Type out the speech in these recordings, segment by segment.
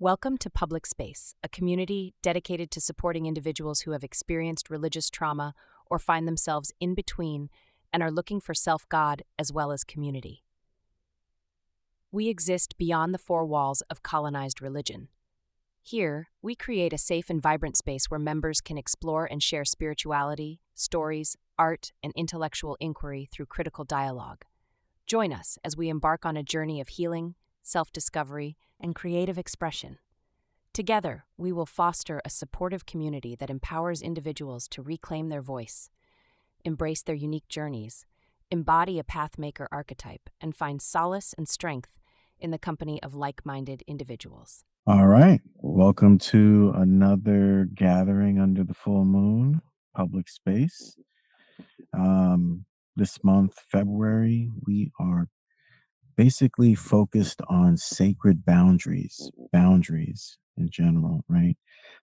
Welcome to Public Space, a community dedicated to supporting individuals who have experienced religious trauma or find themselves in between and are looking for self God as well as community. We exist beyond the four walls of colonized religion. Here, we create a safe and vibrant space where members can explore and share spirituality, stories, art, and intellectual inquiry through critical dialogue. Join us as we embark on a journey of healing, self discovery, and creative expression. Together, we will foster a supportive community that empowers individuals to reclaim their voice, embrace their unique journeys, embody a Path-Maker archetype, and find solace and strength in the company of like-minded individuals. All right. Welcome to another gathering under the full moon, public space. This month, February, we are basically focused on sacred boundaries in general, right?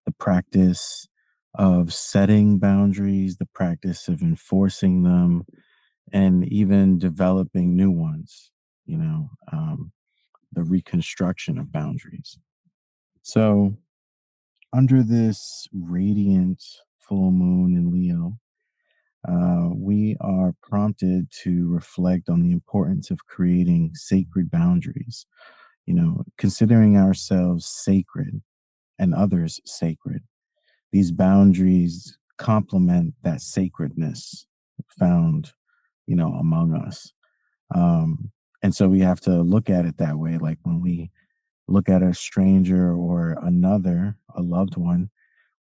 The practice of setting boundaries, the practice of enforcing them, and even developing new ones, the reconstruction of boundaries. So, under this radiant full moon in Leo, we are prompted to reflect on the importance of creating sacred boundaries, considering ourselves sacred and others sacred. These boundaries complement that sacredness found, among us. And so we have to look at it that way. Like when we look at a stranger or a loved one,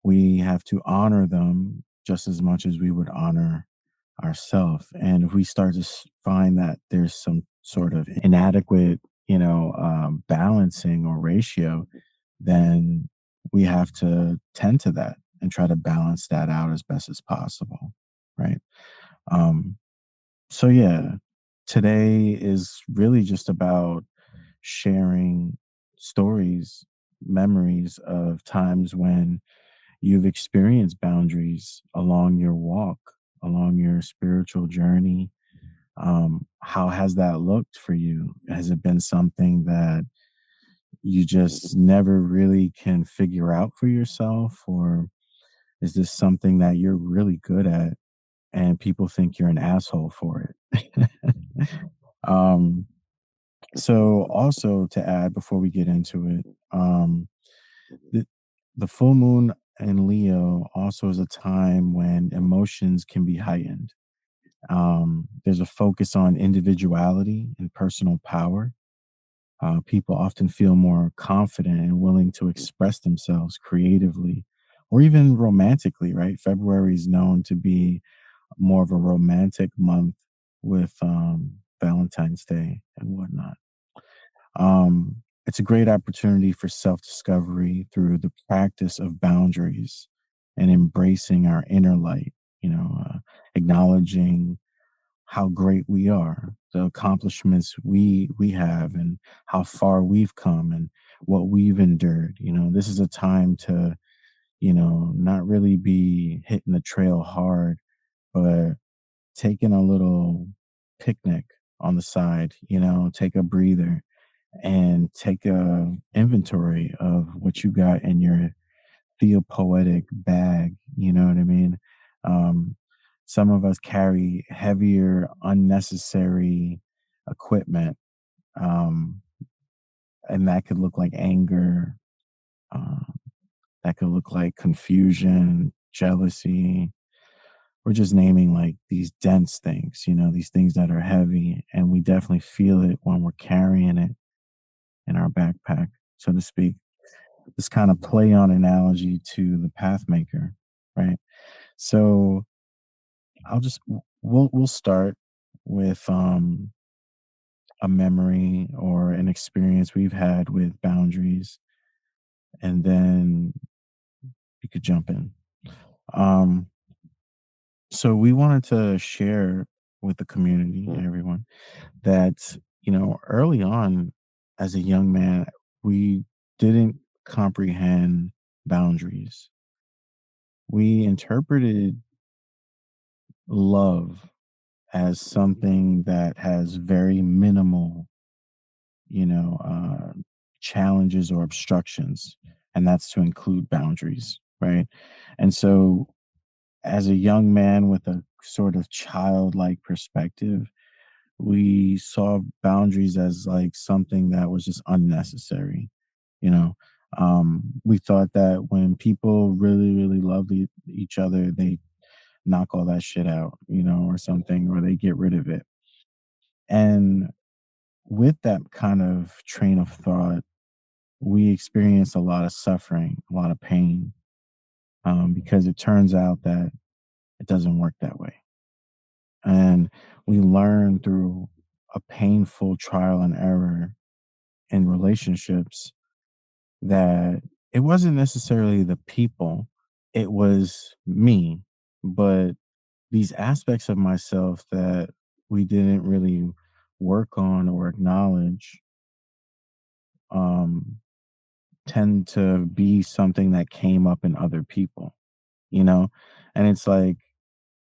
we have to honor them just as much as we would honor ourselves. And if we start to find that there's some sort of inadequate, balancing or ratio, then we have to tend to that and try to balance that out as best as possible. Right. Um, so, yeah, today is really just about sharing stories, memories of times when you've experienced boundaries along your walk, along your spiritual journey. How has that looked for you? Has it been something that you just never really can figure out for yourself? Or is this something that you're really good at and people think you're an asshole for it? um, so, also to add before we get into it, the, the full moon in Leo also is a time when emotions can be heightened. There's a focus on individuality and personal power. People often feel more confident and willing to express themselves creatively or even romantically, right? February is known to be more of a romantic month with Valentine's Day and whatnot. It's a great opportunity for self discovery through the practice of boundaries and embracing our inner light, acknowledging how great we are, the accomplishments we have, and how far we've come and what we've endured. This is a time to, not really be hitting the trail hard, but taking a little picnic on the side, take a breather and take a inventory of what you got in your theopoetic bag. You know what I mean? Um, some of us carry heavier, unnecessary equipment, um, and that could look like anger. Um, that could look like confusion, jealousy. We're just naming like these dense things, these things that are heavy, and we definitely feel it when we're carrying it in our backpack, so to speak. This kind of play on analogy to the path maker, right? So we'll start with a memory or an experience we've had with boundaries, and then you could jump in. Um, so we wanted to share with the community and everyone that early on as a young man, we didn't comprehend boundaries. We interpreted love as something that has very minimal, you know, uh, challenges or obstructions, and that's to include boundaries, right? And so, as a young man with a sort of childlike perspective, we saw boundaries as like something that was just unnecessary, you know. We thought that when people really, really loved each other, they knock all that shit out, or something, or they get rid of it. And with that kind of train of thought, we experience a lot of suffering, a lot of pain, because it turns out that it doesn't work that way. And we learn through a painful trial and error in relationships that it wasn't necessarily the people, it was me. But these aspects of myself that we didn't really work on or acknowledge um, tend to be something that came up in other people, you know? And it's like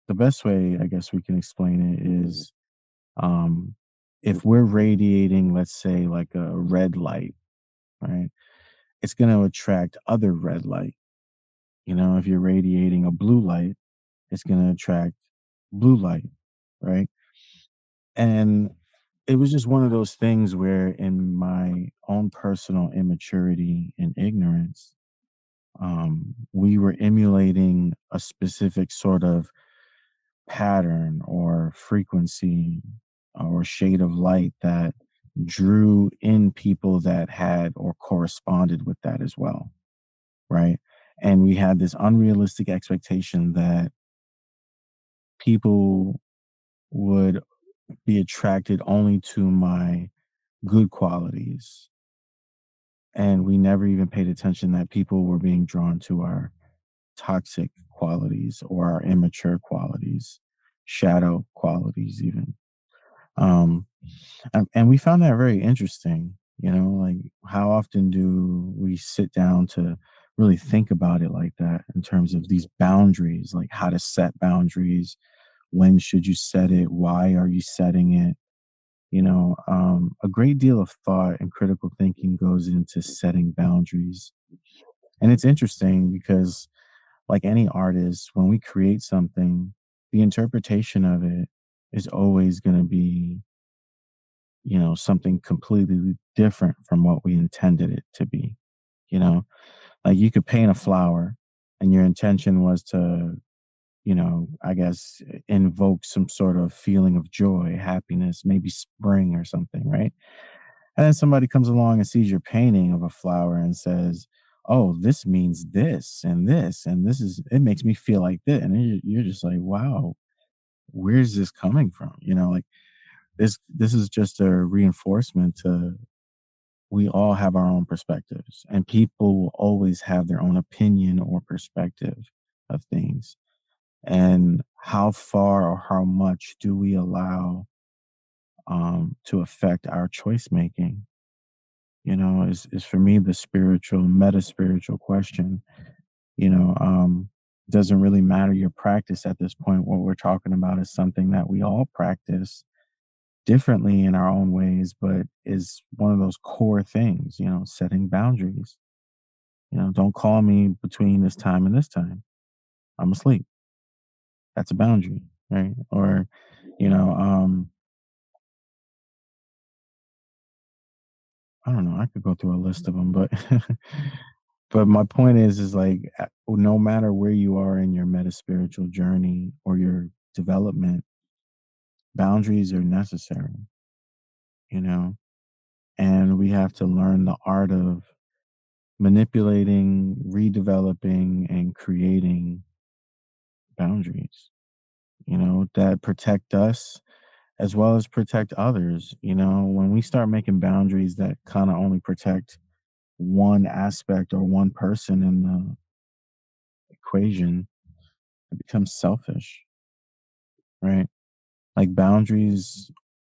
the best way I guess we can explain it is um, if we're radiating, let's say, like a red light, right? It's going to attract other red light. If you're radiating a blue light, it's going to attract blue light, right? And it was just one of those things where, in my own personal immaturity and ignorance, we were emulating a specific sort of pattern or frequency or shade of light that drew in people that had or corresponded with that as well, right? And we had this unrealistic expectation that people would be attracted only to my good qualities. And we never even paid attention that people were being drawn to our toxic qualities or our immature qualities, shadow qualities, even. Um, and we found that very interesting, like how often do we sit down to really think about it like that in terms of these boundaries, like how to set boundaries, when should you set it, why are you setting it? A great deal of thought and critical thinking goes into setting boundaries. And it's interesting because, like any artist, when we create something, the interpretation of it is always going to be, something completely different from what we intended it to be. You know, like you could paint a flower and your intention was to, I guess, invoke some sort of feeling of joy, happiness, maybe spring or something, right? And then somebody comes along and sees your painting of a flower and says, "Oh, this means this and this, and this is it makes me feel like this." And then you're just like, "Wow, where's this coming from?" Like this is just a reinforcement to we all have our own perspectives, and people will always have their own opinion or perspective of things. And how far or how much do we allow to affect our choice making? Is for me the spiritual, meta spiritual question. Doesn't really matter your practice at this point. What we're talking about is something that we all practice differently in our own ways, but is one of those core things, setting boundaries. Don't call me between this time and this time. I'm asleep. That's a boundary, right? Or, you know, um, I don't know. I could go through a list of them, but but my point is like no matter where you are in your meta spiritual journey or your development, boundaries are necessary, you know, and we have to learn the art of manipulating, redeveloping, and creating boundaries, that protect us as well as protect others. When we start making boundaries that kind of only protect one aspect or one person in the equation, it becomes selfish, right? Like boundaries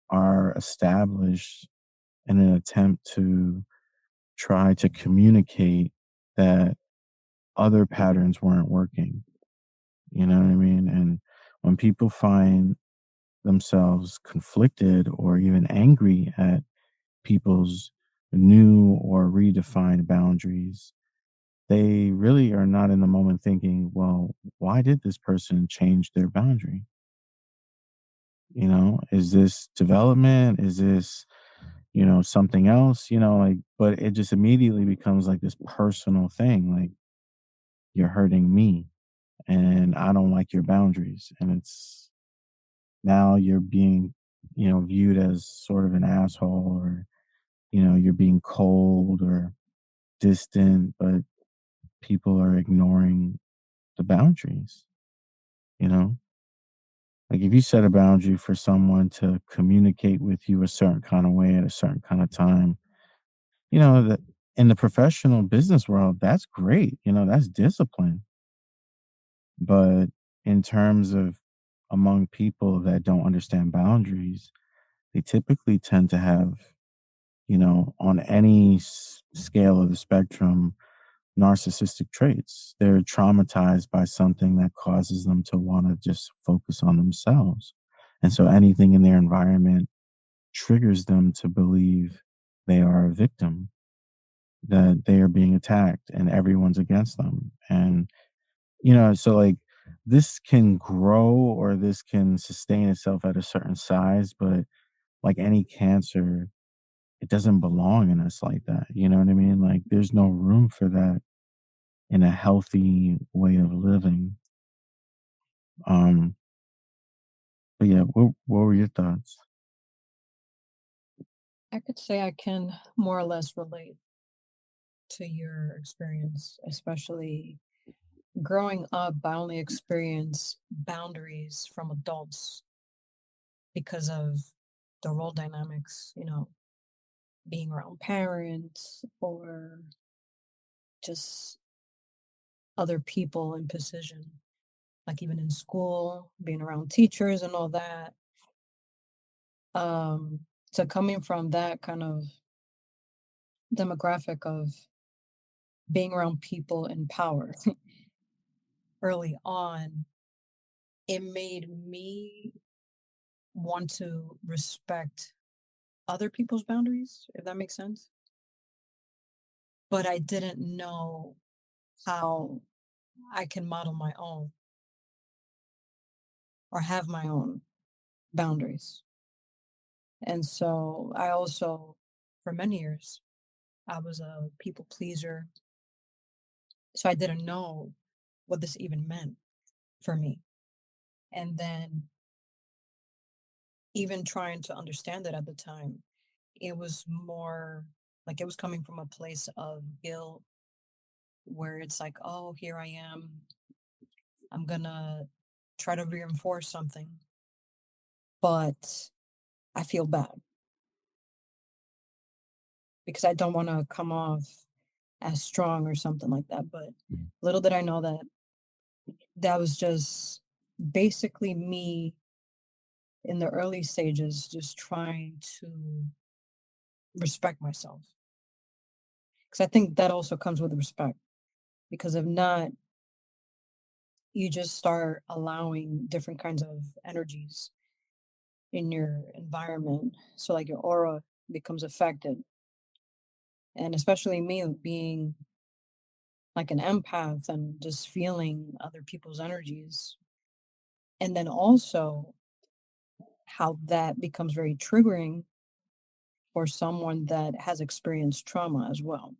are established in an attempt to try to communicate that other patterns weren't working. You know what I mean? And when people find themselves conflicted or even angry at people's new or redefined boundaries, they really are not in the moment thinking, well, why did this person change their boundary? Is this development? Is this, something else? Like, but it just immediately becomes like this personal thing. Like, you're hurting me and I don't like your boundaries. And it's now you're being, viewed as sort of an asshole, or, you're being cold or distant, but people are ignoring the boundaries, you know? Like if you set a boundary for someone to communicate with you a certain kind of way at a certain kind of time, that in the professional business world, that's great. That's discipline. But in terms of among people that don't understand boundaries, they typically tend to have, on any scale of the spectrum, narcissistic traits. They're traumatized by something that causes them to want to just focus on themselves. And so anything in their environment triggers them to believe they are a victim, that they are being attacked and everyone's against them. And, so like this can grow or this can sustain itself at a certain size, but like any cancer, it doesn't belong in us like that. You know what I mean? Like there's no room for that in a healthy way of living. Um, but yeah, what were your thoughts? I could say I can more or less relate to your experience, especially growing up. I only experienced boundaries from adults because of the role dynamics, being around parents or just other people in position, like even in school, being around teachers and all that. Um, so coming from that kind of demographic of being around people in power early on, it made me want to respect other people's boundaries, if that makes sense. But I didn't know how I can model my own or have my own boundaries. And so I also, for many years, I was a people pleaser. So I didn't know what this even meant for me. And then even trying to understand it at the time, it was more like it was coming from a place of guilt where it's like, oh, here I am. I'm gonna try to reinforce something, but I feel bad because I don't want to come off as strong or something like that. But little did I know that that was just basically me in the early stages, just trying to respect myself. Because I think that also comes with respect. Because if not, you just start allowing different kinds of energies in your environment. So, like your aura becomes affected. And especially me being like an empath and just feeling other people's energies. And then also how that becomes very triggering for someone that has experienced trauma as well.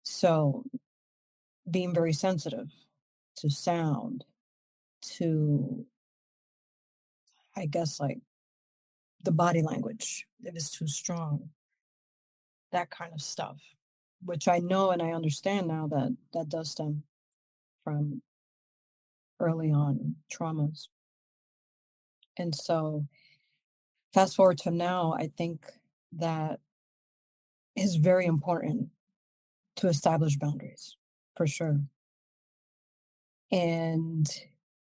So, being very sensitive to sound, to, I guess, like the body language, if it's too strong, that kind of stuff, which I know and I understand now that that does stem from early on traumas. And so, fast forward to now, I think that is very important to establish boundaries for sure. And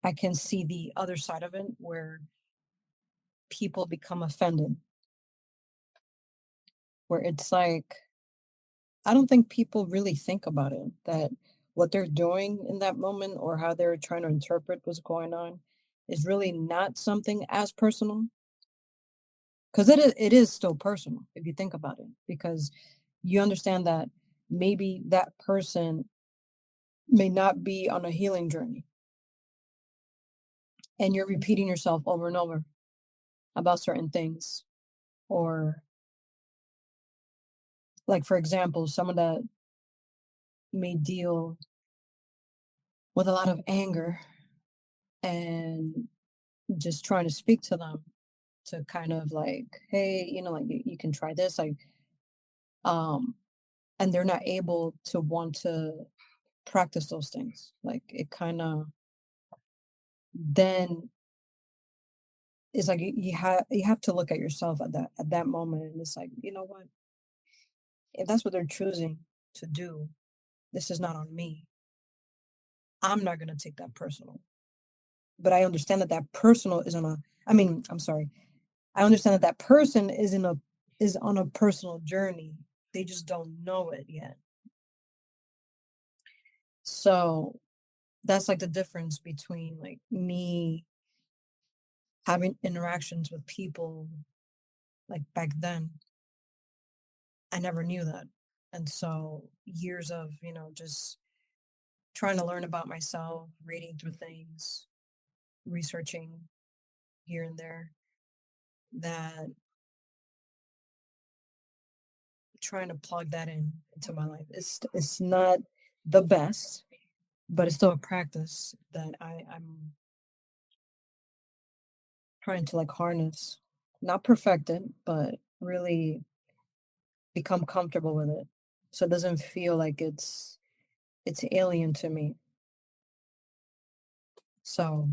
I can see the other side of it where people become offended, where it's like, I don't think people really think about it, that what they're doing in that moment or how they're trying to interpret what's going on is really not something as personal. because it is still personal if you think about it, because you understand that maybe that person may not be on a healing journey, and you're repeating yourself over and over about certain things, or like, for example, someone that may deal with a lot of anger, and just trying to speak to them to kind of like, hey, like, you can try this, like, um and they're not able to want to practice those things, like, it kind of then it's like you have to look at yourself at that moment, and it's like, you know what, if that's what they're choosing to do, this is not on me. I'm not going to take that personal, but I understand that that personal is on a I mean, I'm sorry, I understand that that person is on a personal journey. They just don't know it yet. So that's like the difference between like me having interactions with people like back then. I never knew that. And so years of, just trying to learn about myself, reading through things, researching here and there, that trying to plug that into my life. It's not the best, but it's still a practice that I'm trying to like harness. Not perfect it, but really become comfortable with it. So it doesn't feel like it's alien to me. So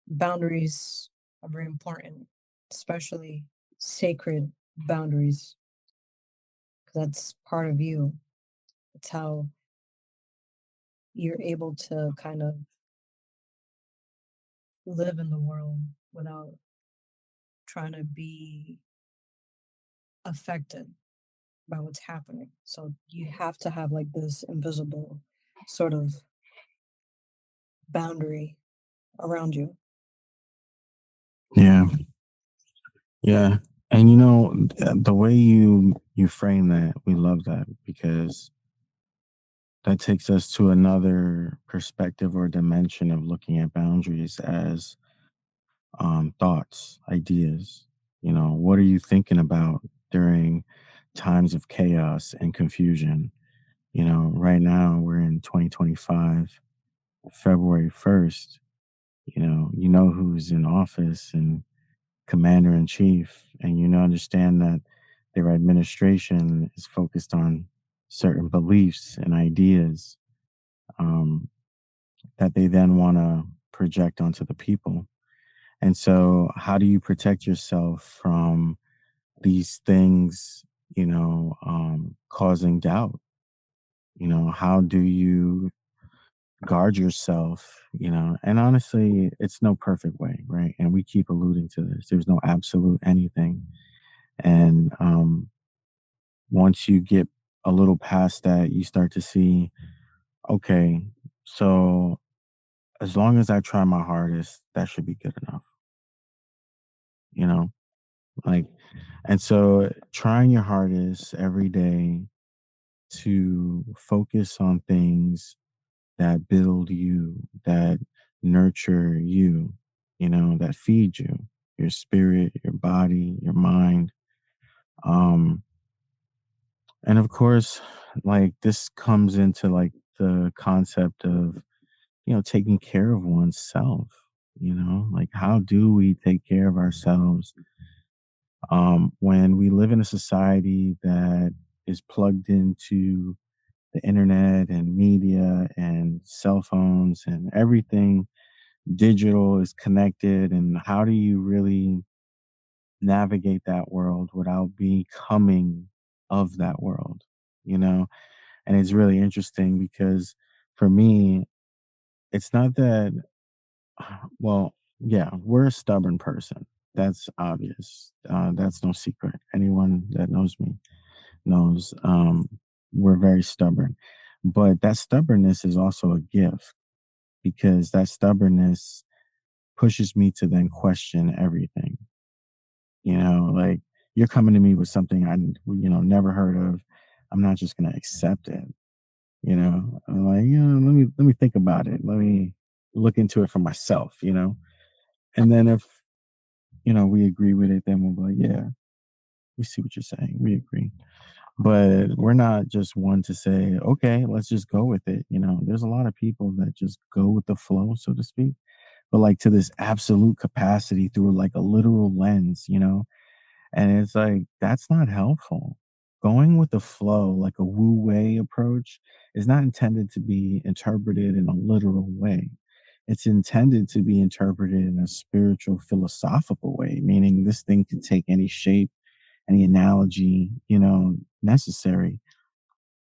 boundaries are very important, especially sacred boundaries, 'cause that's part of you. It's how you're able to kind of live in the world without trying to be affected by what's happening. So you have to have like this invisible sort of boundary around you. Yeah. Yeah. And the way you frame that, we love that because that takes us to another perspective or dimension of looking at boundaries as thoughts, ideas. What are you thinking about during times of chaos and confusion? Right now we're in 2025, February 1st. You know who's in office and commander in chief, and understand that their administration is focused on certain beliefs and ideas um, that they then want to project onto the people. And so, how do you protect yourself from these things, causing doubt? How do you guard yourself? And honestly, it's no perfect way, right? And we keep alluding to this. There's no absolute anything. And once you get a little past that, you start to see, okay, so as long as I try my hardest, that should be good enough, you know? Like, and so trying your hardest every day to focus on things that build you, that nurture you, that feed you, your spirit, your body, your mind. Um, and of course, like this comes into like the concept of, taking care of oneself, like how do we take care of ourselves when we live in a society that is plugged into the internet and media and cell phones and everything digital is connected, and how do you really navigate that world without becoming of that world, you know? And it's really interesting because for me, it's not that, well, yeah, we're a stubborn person. That's obvious. That's no secret. Anyone that knows me knows we're very stubborn. But that stubbornness is also a gift because that stubbornness pushes me to then question everything. Like you're coming to me with something I, never heard of. I'm not just going to accept it. I'm like, let me think about it. Let me look into it for myself. And then if, we agree with it, then we'll be like, yeah, we see what you're saying. We agree. But we're not just one to say, okay, let's just go with it. There's a lot of people that just go with the flow, so to speak, but like to this absolute capacity through like a literal lens. And it's like, that's not helpful. Going with the flow, like a wu wei approach, is not intended to be interpreted in a literal way. It's intended to be interpreted in a spiritual, philosophical way, meaning this thing can take any shape, any analogy, necessary.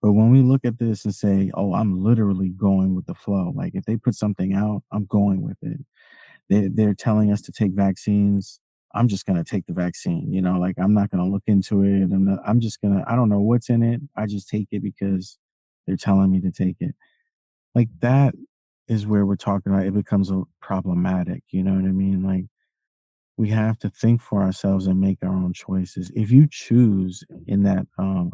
But when we look at this and say, oh, I'm literally going with the flow, like if they put something out, I'm going with it. They're telling us to take vaccines. I'm just going to take the vaccine, like I'm not going to look into it. I'm just going to, I don't know what's in it. I just take it because they're telling me to take it. Like that is where we're talking about it becomes problematic. You know what I mean? Like we have to think for ourselves and make our own choices. If you choose in that kind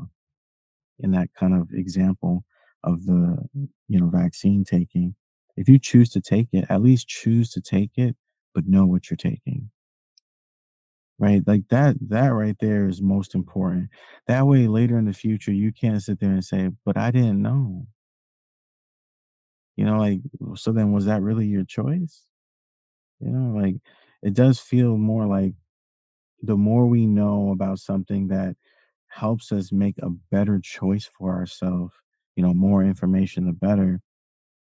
of example of the vaccine taking, if you choose to take it, at least choose to take it, but know what you're taking. Right? Like that right there is most important. That way later in the future you can't sit there and say, but I didn't know. Like, so then was that really your choice? Like it does feel more like the more we know about something that helps us make a better choice for ourselves, more information, the better.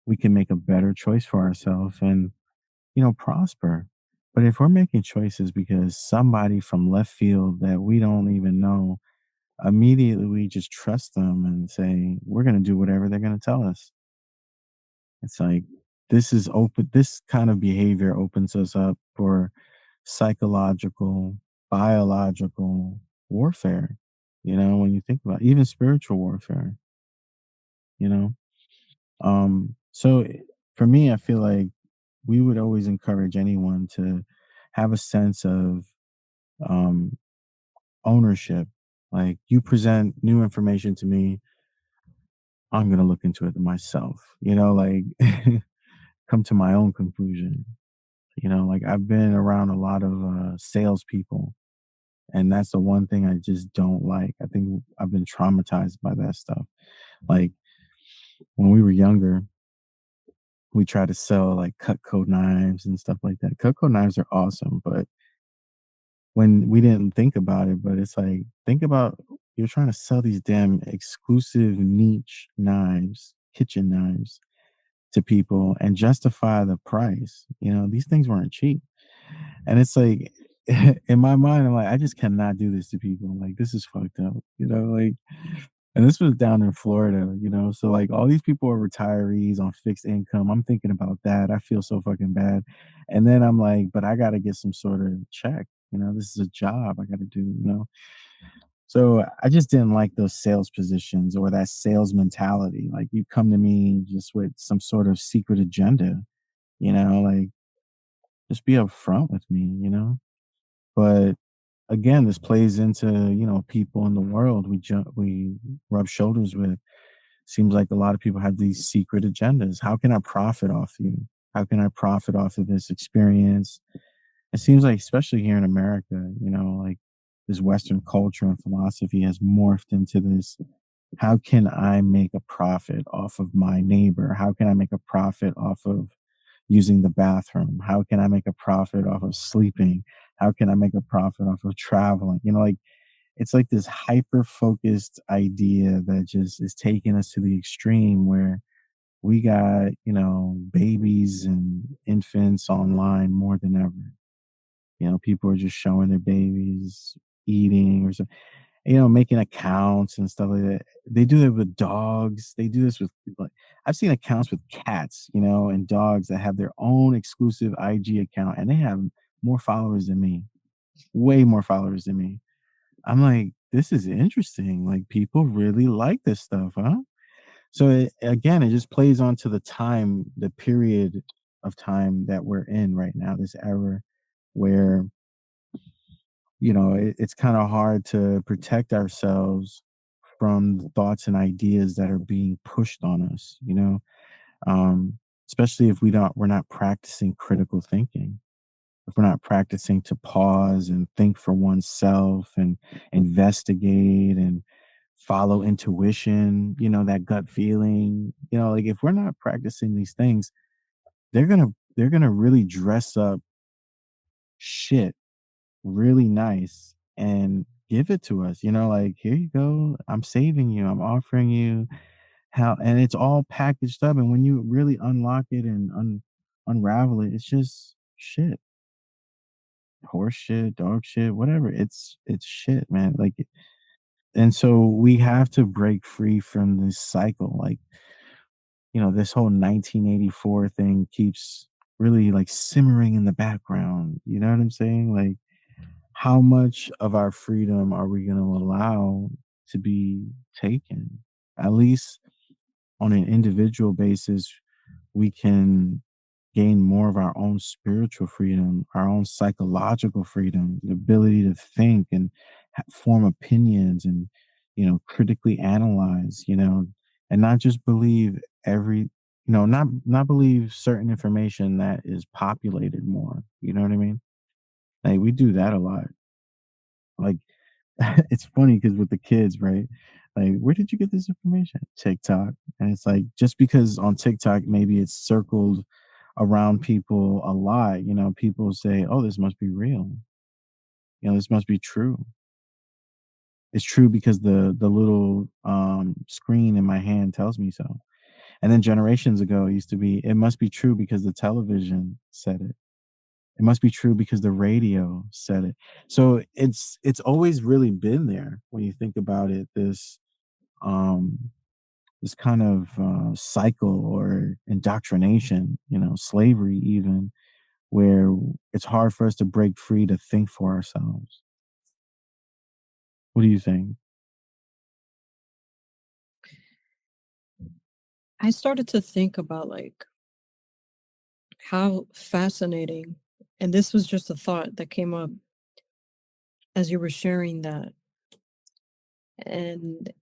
We can make a better choice for ourselves and, prosper. But if we're making choices because somebody from left field that we don't even know, immediately we just trust them and say, we're going to do whatever they're going to tell us. It's like, this kind of behavior opens us up for psychological, biological warfare, when you think about it, even spiritual warfare, you know? So for me, I feel like we would always encourage anyone to have a sense of um, ownership. Like you present new information to me, I'm gonna look into it myself. Like come to my own conclusion. Like I've been around a lot of salespeople, and that's the one thing I just don't like. I think I've been traumatized by that stuff. Like when we were younger, we tried to sell like Cutco knives and stuff like that. Cutco knives are awesome, but when we didn't think about it, but it's like, think about you're trying to sell these damn exclusive niche knives, kitchen knives to people and justify the price. These things weren't cheap. And it's like, in my mind, I'm like, I just cannot do this to people. I'm like, this is fucked up, like, and this was down in Florida. So like all these people are retirees on fixed income. I'm thinking about that. I feel so fucking bad. And then I'm like, but I got to get some sort of check. This is a job I got to do. So I just didn't like those sales positions or that sales mentality. Like you come to me just with some sort of secret agenda, like just be upfront with me. But again, this plays into, people in the world we rub shoulders with. Seems like a lot of people have these secret agendas. How can I profit off you? How can I profit off of this experience? It seems like, especially here in America, like this Western culture and philosophy has morphed into this. How can I make a profit off of my neighbor? How can I make a profit off of using the bathroom? How can I make a profit off of sleeping? How can I make a profit off of traveling? Like it's like this hyper focused idea that just is taking us to the extreme where we got, babies and infants online more than ever. People are just showing their babies eating or something, making accounts and stuff like that. They do it with dogs. They do this with, like, I've seen accounts with cats, and dogs that have their own exclusive IG account and they have more followers than me, way more followers than me. I'm like, this is interesting. Like people really like this stuff, huh? So again, it just plays onto the period of time that we're in right now, this era where it's kind of hard to protect ourselves from the thoughts and ideas that are being pushed on us, um, especially if we're not practicing critical thinking, if we're not practicing to pause and think for oneself and investigate and follow intuition, that gut feeling, like if we're not practicing these things, they're gonna really dress up shit really nice and give it to us, like, here you go, I'm saving you, I'm offering you how, and it's all packaged up. And when you really unlock it and unravel it, it's just shit, horse shit, dog shit, whatever. It's shit, man. Like, and so we have to break free from this cycle. Like, this whole 1984 thing keeps really like simmering in the background. You know what I'm saying? Like, how much of our freedom are we going to allow to be taken? At least on an individual basis, we can gain more of our own spiritual freedom, our own psychological freedom, the ability to think and form opinions and, critically analyze, and not just believe not believe certain information that is populated more. You know what I mean? Like, we do that a lot. Like, it's funny because with the kids, right? Like, where did you get this information? TikTok. And it's like, just because on TikTok, maybe it's circled around people a lot, people say, oh, this must be real. This must be true. It's true because the little screen in my hand tells me so. And then generations ago, it used to be, it must be true because the television said it. It must be true because the radio said it. So it's always really been there when you think about it. Um, this kind of cycle or indoctrination, slavery even, where it's hard for us to break free to think for ourselves. What do you think? I started to think about like how fascinating, and this was just a thought that came up as you were sharing that. And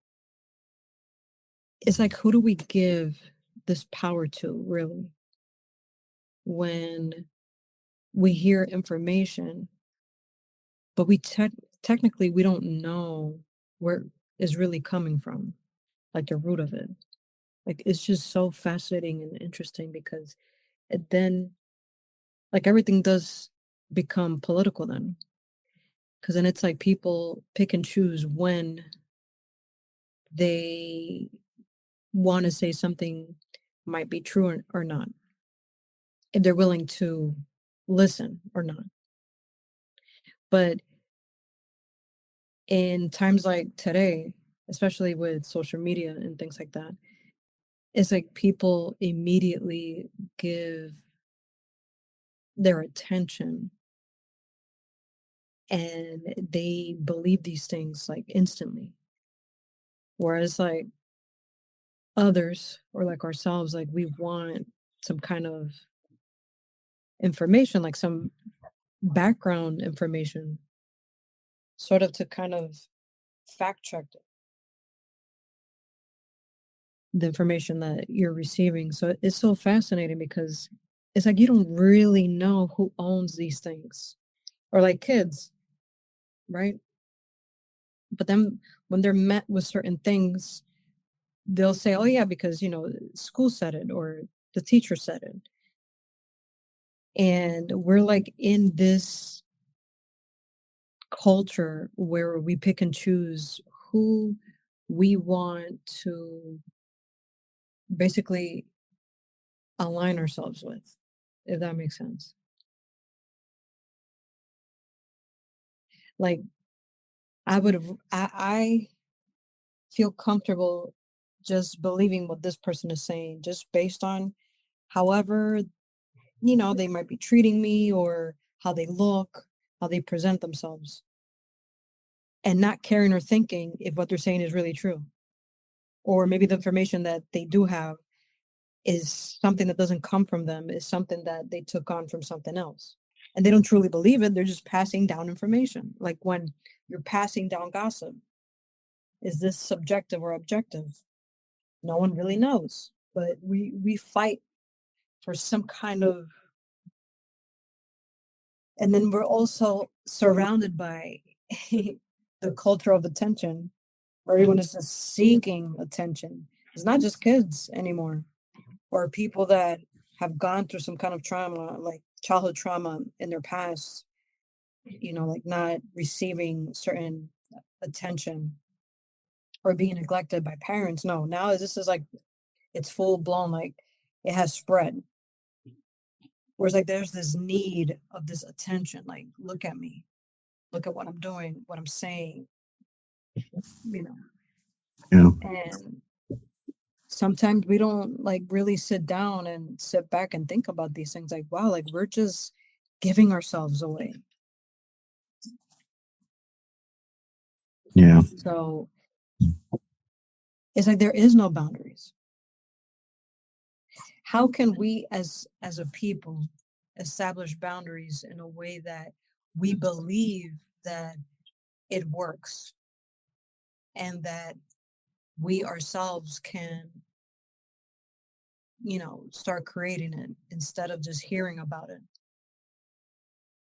it's like, who do we give this power to really when we hear information, but technically we don't know where is really coming from, like the root of it. Like it's just so fascinating and interesting because it then like everything does become political then. Because then it's like people pick and choose when they want to say something might be true or not, if they're willing to listen or not. But in times like today, especially with social media and things like that, it's like people immediately give their attention and they believe these things like instantly. Whereas like others or like ourselves, like we want some kind of information, like some background information, sort of to kind of fact check the information that you're receiving. So it's so fascinating because it's like you don't really know who owns these things. Or like kids, right? But then when they're met with certain things, they'll say, "Oh yeah, because school said it or the teacher said it." And we're like in this culture where we pick and choose who we want to basically align ourselves with, if that makes sense. Like I feel comfortable just believing what this person is saying, just based on however, they might be treating me or how they look, how they present themselves, and not caring or thinking if what they're saying is really true. Or maybe the information that they do have is something that doesn't come from them, is something that they took on from something else. and they don't truly believe it. They're just passing down information. Like when you're passing down gossip, is this subjective or objective? No one really knows, but we fight for some kind of, and then we're also surrounded by the culture of attention, where everyone is just seeking attention. It's not just kids anymore, or people that have gone through some kind of trauma, like childhood trauma in their past, like not receiving certain attention or being neglected by parents. No, now this is like it's full blown, like it has spread. Whereas like there's this need of this attention, like look at me, look at what I'm doing, what I'm saying, you know. Yeah. And sometimes we don't like really sit down and sit back and think about these things like, wow, like we're just giving ourselves away. Yeah. So it's like there is no boundaries. How can we as a people establish boundaries in a way that we believe that it works and that we ourselves can, start creating it instead of just hearing about it?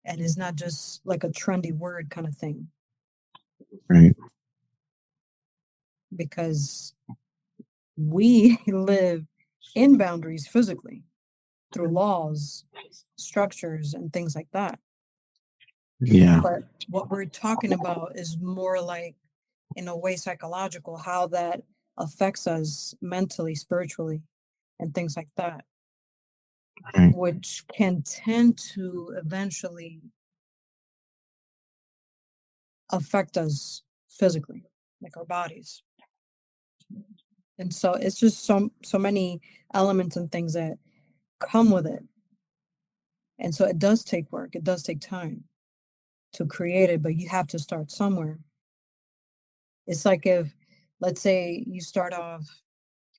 And it's not just like a trendy word kind of thing, Right. because we live in boundaries physically through laws, structures, and things like that. Yeah. But what we're talking about is more like, in a way, psychological, how that affects us mentally, spiritually, and things like that, Right. which can tend to eventually affect us physically, like our bodies. And so it's just so many elements and things that come with it. And so it does take work, it does take time to create it, but you have to start somewhere. It's like if, let's say, you start off,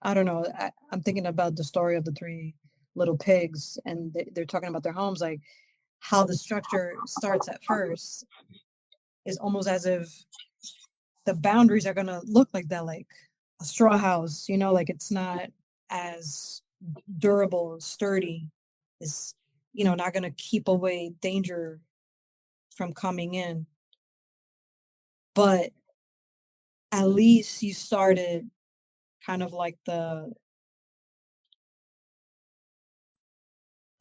I don't know, I'm thinking about the story of the three little pigs, and they're talking about their homes, like how the structure starts at first is almost as if the boundaries are going to look like that, like a straw house, like it's not as durable, sturdy. It's, not going to keep away danger from coming in. But at least you started kind of like the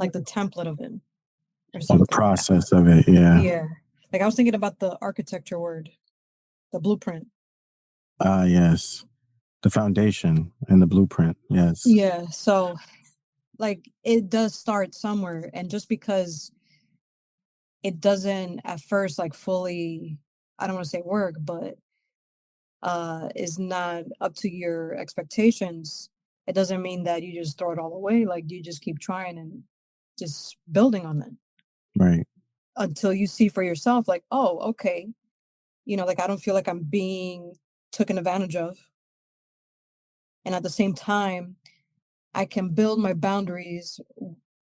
template of it or On the something. process of it. Yeah. Yeah. Like I was thinking about the architecture word, the blueprint. Yes. The foundation and the blueprint. Yes. Yeah. So like it does start somewhere. And just because it doesn't at first like fully, I don't want to say work, but is not up to your expectations, it doesn't mean that you just throw it all away. Like you just keep trying and just building on it Right. until you see for yourself, like, oh, okay, like I don't feel like I'm being taken advantage of. And at the same time, I can build my boundaries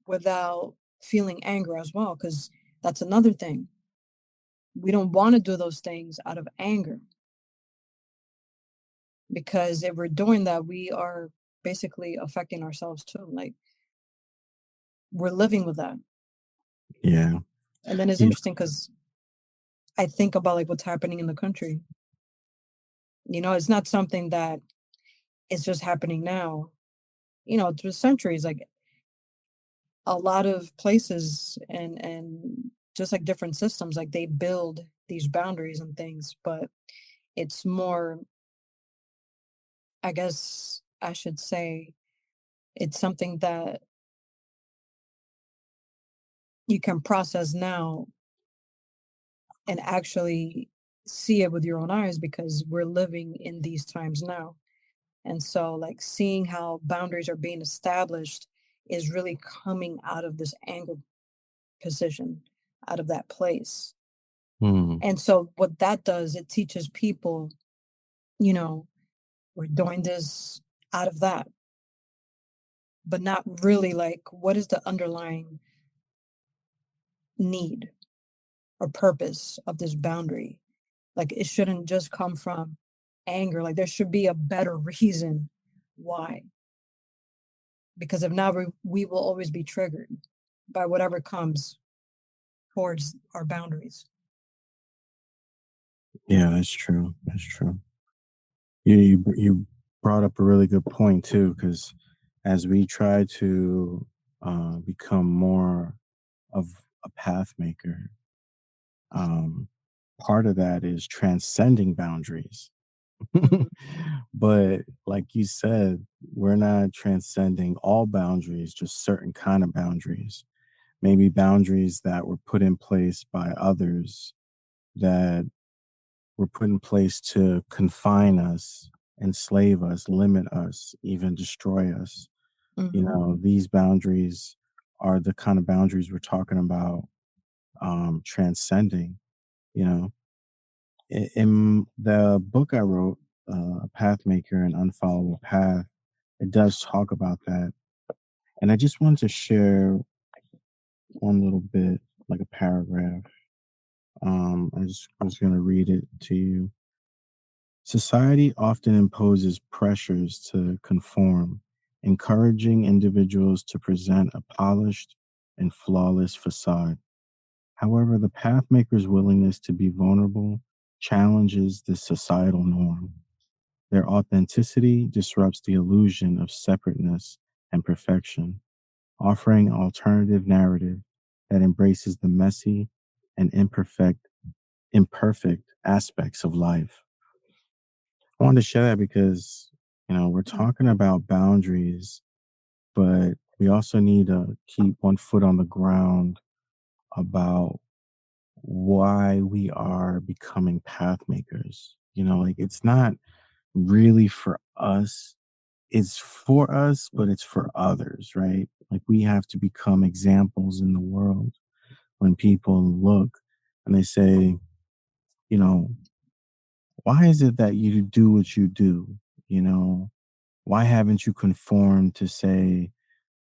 without feeling anger as well, because that's another thing. We don't want to do those things out of anger, because if we're doing that, we are basically affecting ourselves too. Like we're living with that. Yeah. And then it's Yeah. interesting because I think about like what's happening in the country. It's not something that is just happening now. Through centuries, like a lot of places and just like different systems, like they build these boundaries and things, but it's more, I guess I should say, it's something that you can process now and actually see it with your own eyes, because we're living in these times now. And so, like, seeing how boundaries are being established is really coming out of this anger position, out of that place. Mm. And so, what that does, it teaches people, you know, we're doing this out of that, but not really like what is the underlying need or purpose of this boundary. Like it shouldn't just come from anger. Like there should be a better reason why. Because if not, we will always be triggered by whatever comes towards our boundaries. Yeah, that's true. That's true. You brought up a really good point too, because as we try to become more of a path maker, um, part of that is transcending boundaries. Mhm, But like you said, we're not transcending all boundaries, just certain kind of boundaries. Maybe boundaries that were put in place by others that were put in place to confine us, enslave us, limit us, even destroy us. You mhm, know, these boundaries are the kind of boundaries we're talking about transcending, you know. In the book I wrote, Path-Maker and Unfollowable Path, it does talk about that. And I just wanted to share one little bit, like a paragraph. I was going to read it to you. Society often imposes pressures to conform, encouraging individuals to present a polished and flawless facade. However, the pathmaker's willingness to be vulnerable challenges this societal norm. Their authenticity disrupts the illusion of separateness and perfection, offering an alternative narrative that embraces the messy and imperfect aspects of life. I wanted to share that because, you know, we're talking about boundaries, but we also need to keep one foot on the ground about why we are becoming path makers. You know, like it's not really for us. It's for us, but it's for others, right? Like we have to become examples in the world when people look and they say, you know, why is it that you do what you do? You know, why haven't you conformed to say,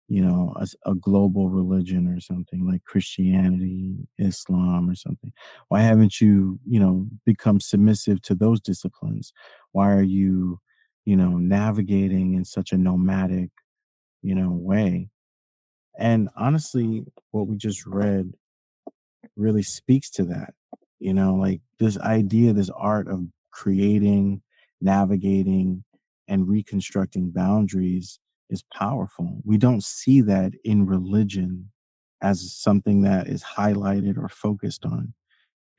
you know, a global religion or something like Christianity, Islam or something? Why haven't you, you know, become submissive to those disciplines? Why are you, you know, navigating in such a nomadic, you know, way? And honestly, what we just read really speaks to that. You know, like this idea, this art of creating, navigating, and reconstructing boundaries is powerful. We don't see that in religion as something that is highlighted or focused on.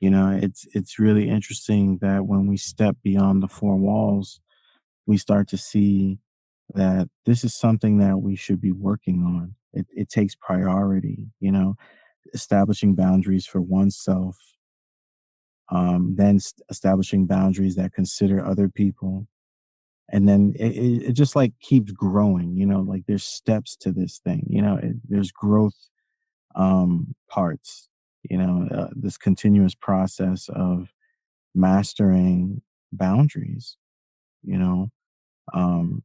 You know, it's really interesting that when we step beyond the four walls, we start to see that this is something that we should be working on. It takes priority, you know, establishing boundaries for oneself, then establishing boundaries that consider other people, and then it just like keeps growing. You know, like there's steps to this thing. You know, there's growth parts. You know, this continuous process of mastering boundaries. You know, um,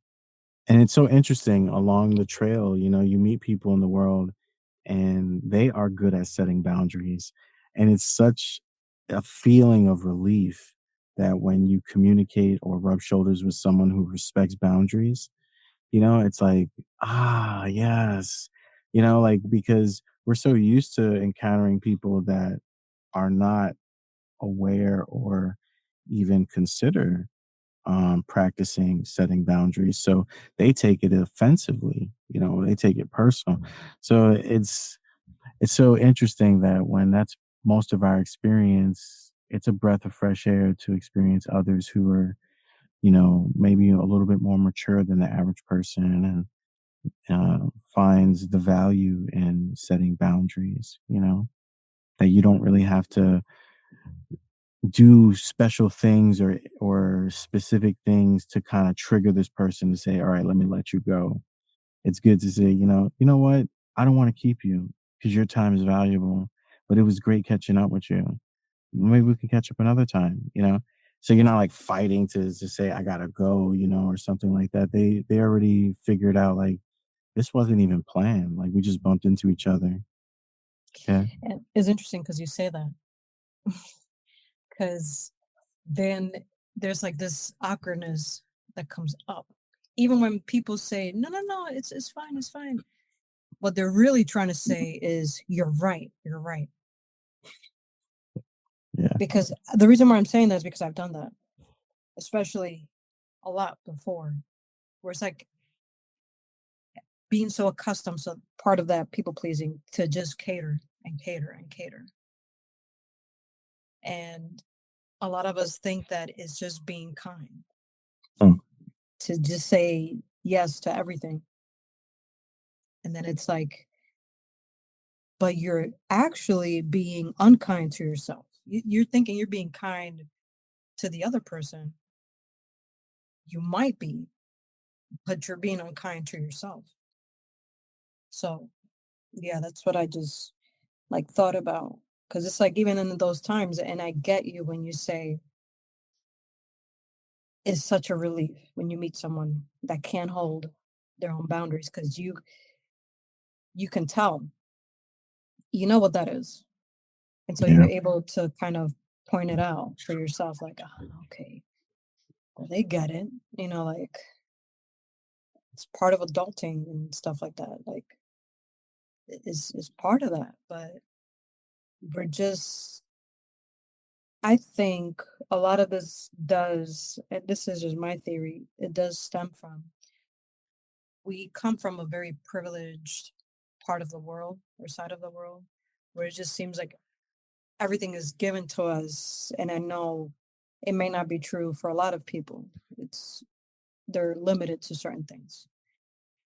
and it's so interesting along the trail. You know, you meet people in the world and they are good at setting boundaries. And it's such a feeling of relief that when you communicate or rub shoulders with someone who respects boundaries, you know, it's like, ah, yes, you know, like because we're so used to encountering people that are not aware or even consider practicing setting boundaries. So they take it offensively, you know, they take it personal. So it's so interesting that when that's most of our experience, it's a breath of fresh air to experience others who are, you know, maybe a little bit more mature than the average person and finds the value in setting boundaries, you know, that you don't really have to do special things or specific things to kind of trigger this person to say, all right, let me let you go. It's good to say, you know what? I don't want to keep you because your time is valuable, but it was great catching up with you. Maybe we can catch up another time, you know? So you're not like fighting to say, I gotta go, you know, or something like that. They already figured out like this wasn't even planned. Like we just bumped into each other. Yeah. And it's interesting because you say that, because then there's like this awkwardness that comes up. Even when people say, no, no, no, it's fine, it's fine. What they're really trying to say is, you're right, you're right. Yeah. Because the reason why I'm saying that is because I've done that, especially a lot before, where it's like being so accustomed, so part of that people pleasing, to just cater and cater and cater. And a lot of us think that it's just being kind, Mm. to just say yes to everything. And then it's like, but you're actually being unkind to yourself. You're thinking you're being kind to the other person. You might be, but you're being unkind to yourself. So, yeah, that's what I just like thought about. Cause it's like even in those times, and I get you when you say it's such a relief when you meet someone that can hold their own boundaries, because you can tell, you know what that is. And so you're Yeah. able to kind of point it out for yourself, like, "Ah, okay, well, they get it, like it's part of adulting and stuff like that. Like is part of that. But we're just I think a lot of this does, and this is just my theory, it does stem from, we come from a very privileged part of the world or side of the world, where it just seems like everything is given to us. And I know it may not be true for a lot of people. It's They're limited to certain things.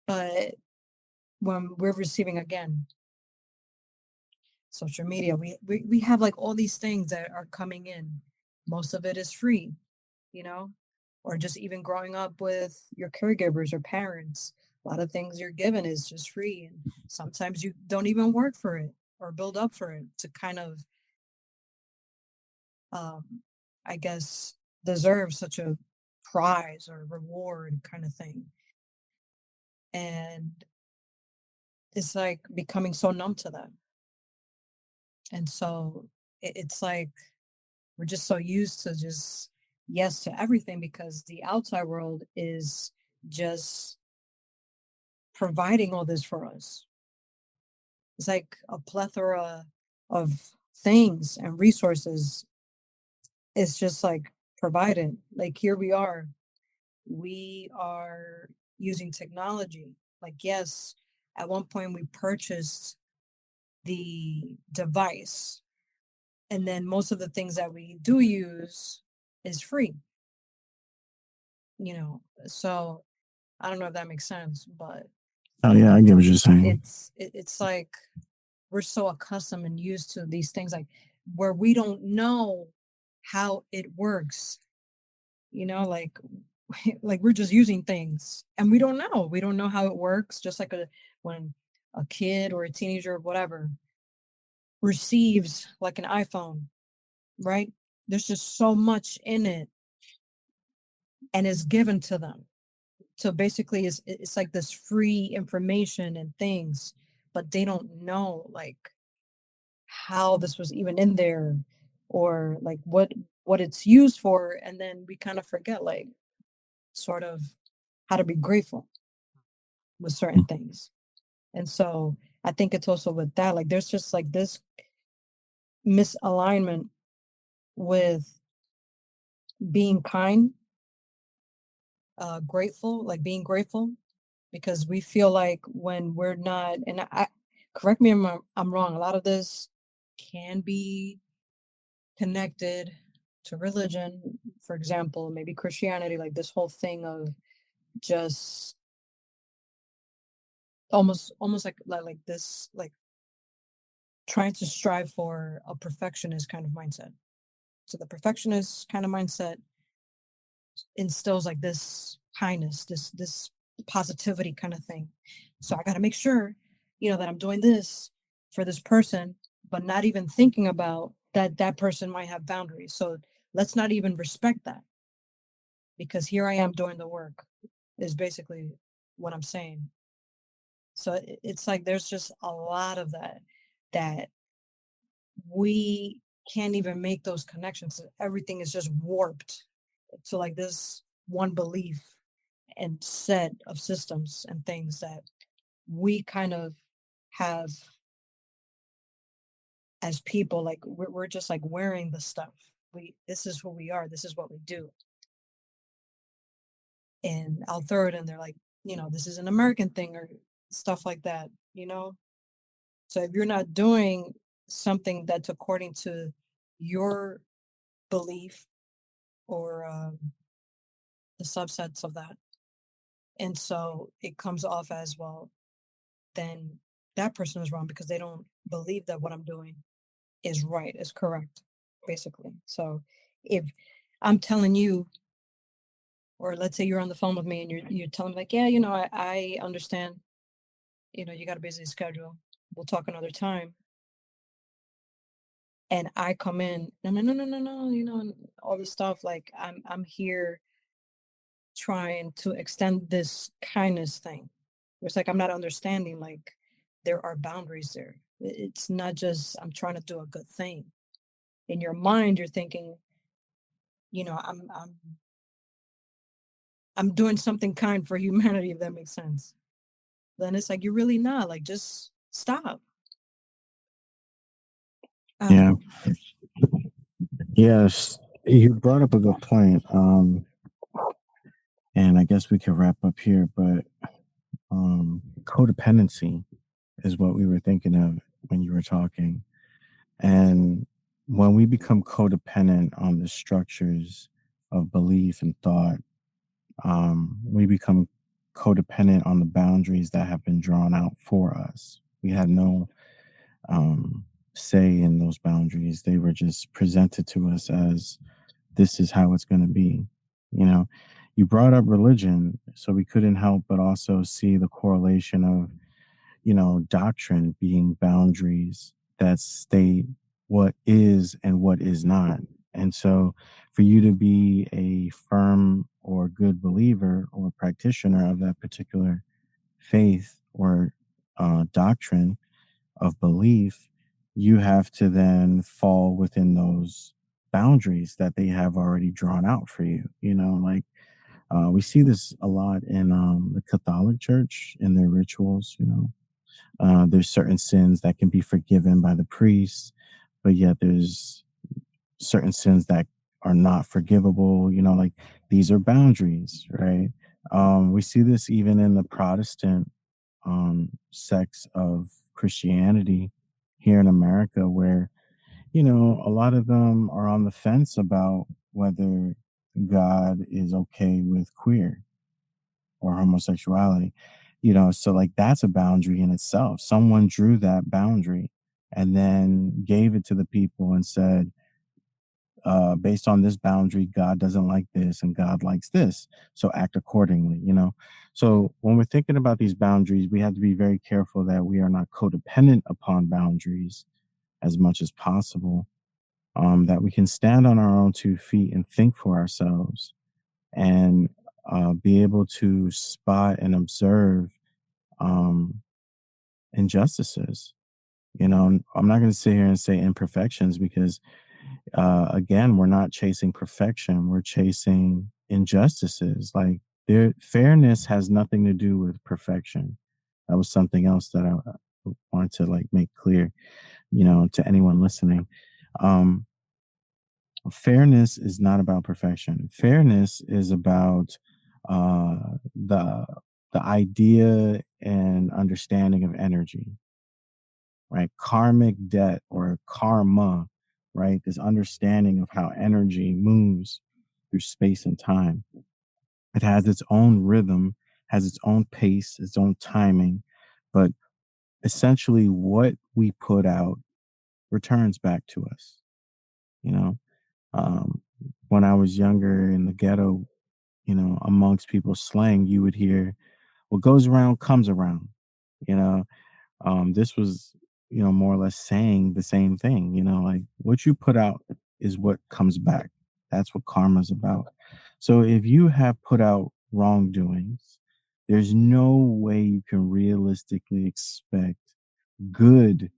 But when we're receiving, again, social media, we have like all these things that are coming in. Most of it is free, you know, or just even growing up with your caregivers or parents. A lot of things you're given is just free. And sometimes you don't even work for it or build up for it to kind of, um, I guess, deserve such a prize or reward kind of thing. And it's like becoming so numb to that. And so it's like we're just so used to just yes to everything, because the outside world is just providing all this for us. It's like a plethora of things and resources. It's just like provided. Like here we are using technology. Like, yes, at one point we purchased the device, and then most of the things that we do use is free, so I don't know if that makes sense, but Oh yeah, I get what you're saying. it's like we're so accustomed and used to these things, like where we don't know how it works, like like we're just using things and we don't know how it works, just like when a kid or a teenager or whatever receives like an iPhone, right? There's just so much in it and is given to them. So basically it's like this free information and things, but they don't know like how this was even in there, or like what it's used for. And then we kind of forget, like, sort of how to be grateful with certain Mm. things. And so I think it's also with that, like there's just like this misalignment with being kind, grateful, like being grateful, because we feel like when we're not, and correct me if I'm wrong, a lot of this can be connected to religion, for example, maybe Christianity, like this whole thing of just almost like this, like trying to strive for a perfectionist kind of mindset. So the perfectionist kind of mindset instills like this kindness, this positivity kind of thing. So I got to make sure, that I'm doing this for this person, but not even thinking about that that person might have boundaries. So let's not even respect that, because here I am doing the work, is basically what I'm saying. So it's like there's just a lot of that. that we can't even make those connections. Everything is just warped to like this one belief and set of systems and things that we kind of have as people. Like we're just like wearing the stuff. This is who we are, this is what we do. And I'll throw it in there like, this is an American thing or stuff like that. So if you're not doing something that's according to your belief or the subsets of that, and so it comes off as, well, then that person is wrong because they don't believe that what I'm doing is right, is correct, basically. So if I'm telling you, or let's say you're on the phone with me and you're telling me like, yeah, I understand, you got a busy schedule. We'll talk another time. And I come in, no, no, no, no, no, no, and all this stuff. Like I'm here trying to extend this kindness thing. It's like I'm not understanding like there are boundaries there. It's not just I'm trying to do a good thing. In your mind, you're thinking, I'm doing something kind for humanity, if that makes sense. Then it's like you're really not. Like just stop. Yeah. Um, Yes. You brought up a good point. And I guess we could wrap up here, but codependency is what we were thinking of when you were talking. And when we become codependent on the structures of belief and thought, we become codependent on the boundaries that have been drawn out for us. We had no um, say in those boundaries. They were just presented to us as this is how it's going to be. You know, you brought up religion, so we couldn't help but also see the correlation of, doctrine being boundaries that state what is and what is not. And so, for you to be a firm or good believer or practitioner of that particular faith or doctrine of belief, you have to then fall within those boundaries that they have already drawn out for you. Like we see this a lot in the Catholic Church in their rituals. There's certain sins that can be forgiven by the priest, but yet there's certain sins that are not forgivable. Like these are boundaries, right? We see this even in the Protestant sects of Christianity here in America, where, a lot of them are on the fence about whether God is okay with queer or homosexuality. So like that's a boundary in itself. Someone drew that boundary and then gave it to the people and said, based on this boundary, God doesn't like this and God likes this. So act accordingly. So when we're thinking about these boundaries, we have to be very careful that we are not codependent upon boundaries as much as possible, that we can stand on our own 2 feet and think for ourselves and be able to spot and observe um, injustices. I'm not going to sit here and say imperfections because again, we're not chasing perfection, we're chasing injustices. Like fairness has nothing to do with perfection. That was something else that I wanted to like make clear, to anyone listening. um Fairness is not about perfection. Fairness is about uh the idea and understanding of energy, right? Karmic debt or karma, right? This understanding of how energy moves through space and time. It has its own rhythm, has its own pace, its own timing, but essentially what we put out returns back to us. You know, um, when I was younger in the ghetto, amongst people's slang, you would hear, what goes around comes around. You know, this was, more or less saying the same thing. Like what you put out is what comes back. That's what karma's about. So if you have put out wrongdoings, there's no way you can realistically expect good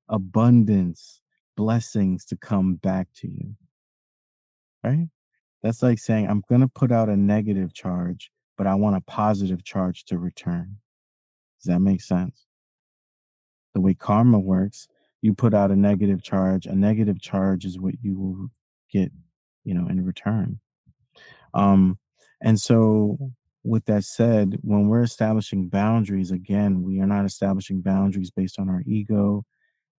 abundance, blessings to come back to you, right? That's like saying, I'm going to put out a negative charge, but I want a positive charge to return. Does that make sense? The way karma works, you put out a negative charge is what you will get, in return. Um, and so, with that said, when we're establishing boundaries, again, we are not establishing boundaries based on our ego,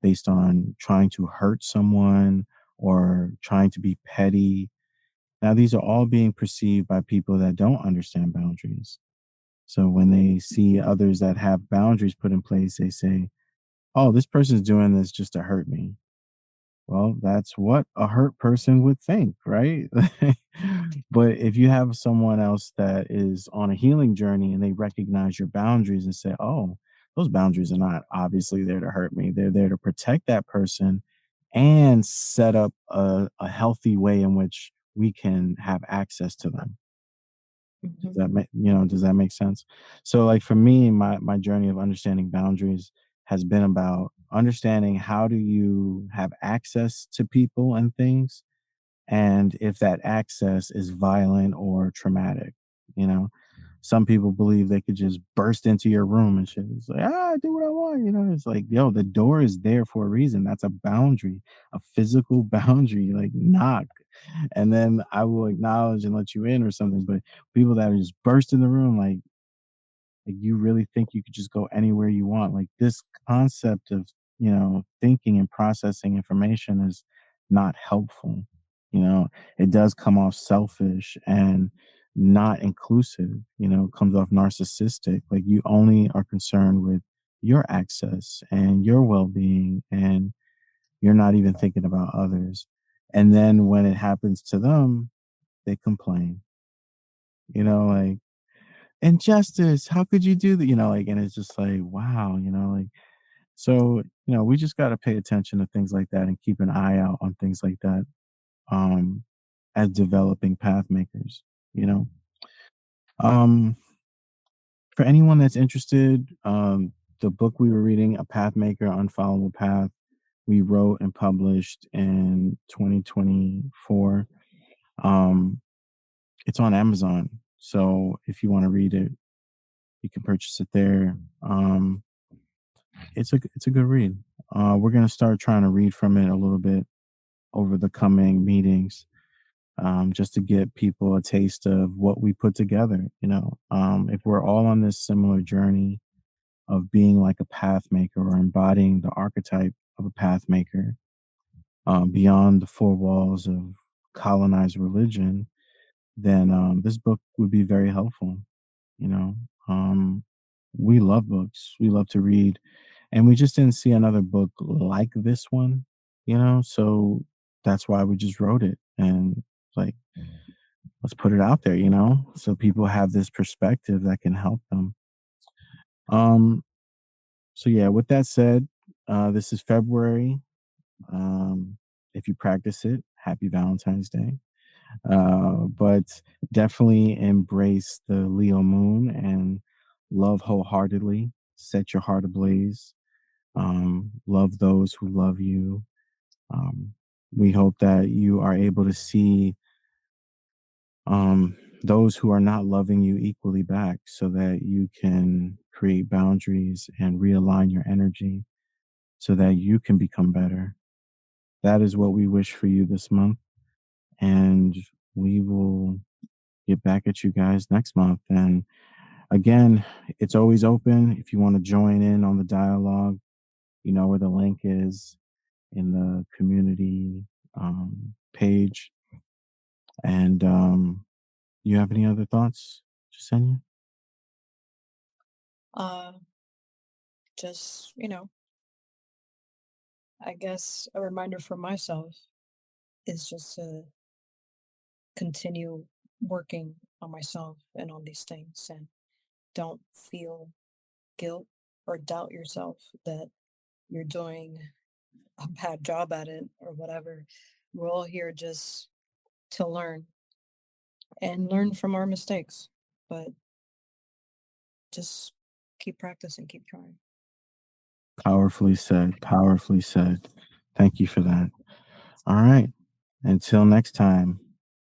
based on trying to hurt someone or trying to be petty. Now, these are all being perceived by people that don't understand boundaries. So when they see others that have boundaries put in place, they say, oh, this person's doing this just to hurt me. Well, that's what a hurt person would think, right? But if you have someone else that is on a healing journey and they recognize your boundaries and say, oh, those boundaries are not obviously there to hurt me. They're there to protect that person and set up a healthy way in which we can have access to them. Does Mhm. that make does that make sense? So like for me, my journey of understanding boundaries has been about understanding how do you have access to people and things, and if that access is violent or traumatic, you know. Some people believe they could just burst into your room and shit. It's like, do what I want, It's like, yo, the door is there for a reason. That's a boundary, a physical boundary. Like, knock, and then I will acknowledge and let you in or something. But people that just burst in the room, like you really think you could just go anywhere you want. Like this concept of, thinking and processing information is not helpful. It does come off selfish and not inclusive, it comes off narcissistic. Like you only are concerned with your access and your well-being, and you're not even thinking about others. And then when it happens to them, they complain, like, injustice, how could you do that? Like, and it's just like, wow, like, so, we just got to pay attention to things like that and keep an eye out on things like that, um, as developing path makers, you know. Um, for anyone that's interested, the book we were reading, A Path Maker, Unfollowable Path, we wrote and published in 2024. Um, it's on Amazon. So if you want to read it, you can purchase it there. It's a good read. We're gonna start trying to read from it a little bit over the coming meetings, just to get people a taste of what we put together. If we're all on this similar journey of being like a path maker or embodying the archetype of a path maker, beyond the four walls of colonized religion, then this book would be very helpful. You know, um, we love books. We love to read, and we just didn't see another book like this one. So that's why we just wrote it, and like, let's put it out there. So people have this perspective that can help them. Um. So yeah, with that said, this is February. If you practice it, happy Valentine's Day. But definitely embrace the Leo moon and love wholeheartedly. Set your heart ablaze. Love those who love you. Um, we hope that you are able to see, those who are not loving you equally back, so that you can create boundaries and realign your energy so that you can become better. That is what we wish for you this month. And we will get back at you guys next month. And again, it's always open. If you want to join in on the dialogue, you know where the link is in the community, page. And you have any other thoughts, Jasenia? Uh, just, I guess a reminder for myself is just to continue working on myself and on these things, and don't feel guilt or doubt yourself that you're doing a bad job at it or whatever. We're all here just to learn and learn from our mistakes, but just keep practicing, keep trying. Powerfully said. Powerfully said. Thank you for that. All right. Until next time.